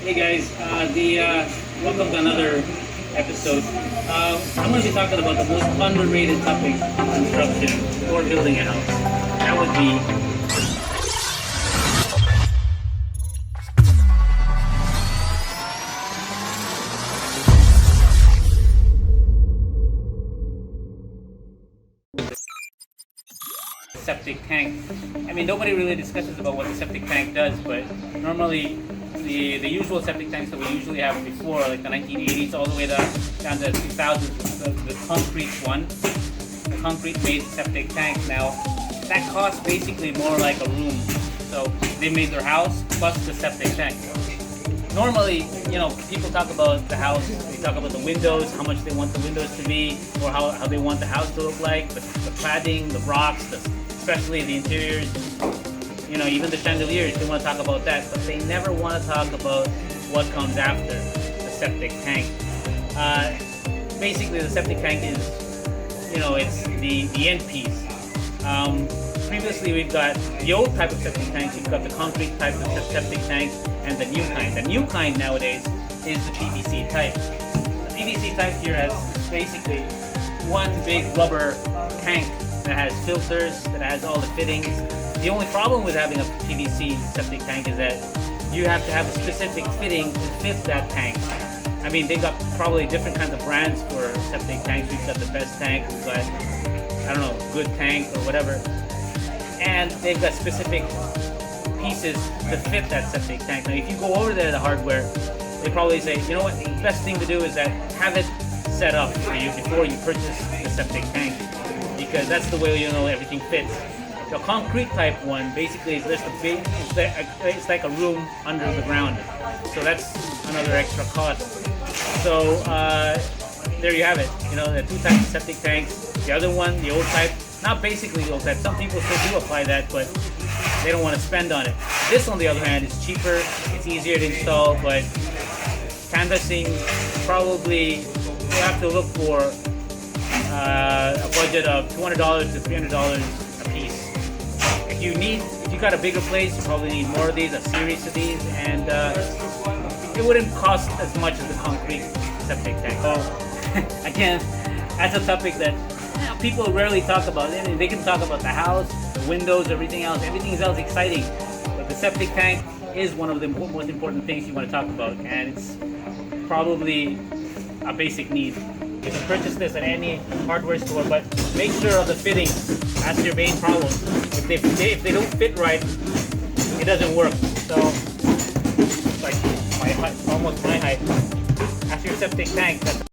Hey guys, welcome to another episode. I'm going to be talking about the most underrated topic in construction or building a house. That would be septic tank. I mean, nobody really discusses about what the septic tank does, but normally the usual septic tanks that we usually have before, like the 1980s all the way down to 2000s, the concrete one, the concrete-made septic tank. Now, that costs basically more like a room. So they made their house plus the septic tank. Normally, people talk about the house, they talk about the windows, how much they want the windows to be, or how they want the house to look like, the cladding, the rocks, especially the interiors, even the chandeliers, they want to talk about that, but they never want to talk about what comes after the septic tank. Basically, the septic tank is, it's the end piece. Previously, we've got the old type of septic tanks, we've got the concrete type of septic tanks, and the new kind. The new kind nowadays is the PVC type. The PVC type here has basically one big rubber tank that has filters, that has all the fittings. The only problem with having a PVC septic tank is that you have to have a specific fitting to fit that tank. I mean, they've got probably different kinds of brands for septic tanks. We've got the best tank, we've got, good tank or whatever. And they've got specific pieces to fit that septic tank. Now, if you go over there to the hardware, they probably say, you know what, the best thing to do is that have it set up for you before you purchase the septic tank, because that's the way everything fits. The concrete type one basically is just it's like a room under the ground. So that's another extra cost. So there you have it. The two types of septic tanks. The other one, the old type, not basically the old type. Some people still do apply that, but they don't want to spend on it. This, on the other hand, is cheaper. It's easier to install, but canvassing, probably you have to look for a budget of $200 to $300 a piece. If you got a bigger place, you probably need more of these, a series of these, and it wouldn't cost as much as the concrete septic tank. So again, that's a topic that people rarely talk about. They can talk about the house, the windows, everything else. Everything else exciting, but the septic tank is one of the most important things you want to talk about, and it's probably a basic need. You can purchase this at any hardware store, but make sure of the fittings. That's your main problem. If they don't fit right, it doesn't work. So it's like my height, almost my height. After your septic tank, that's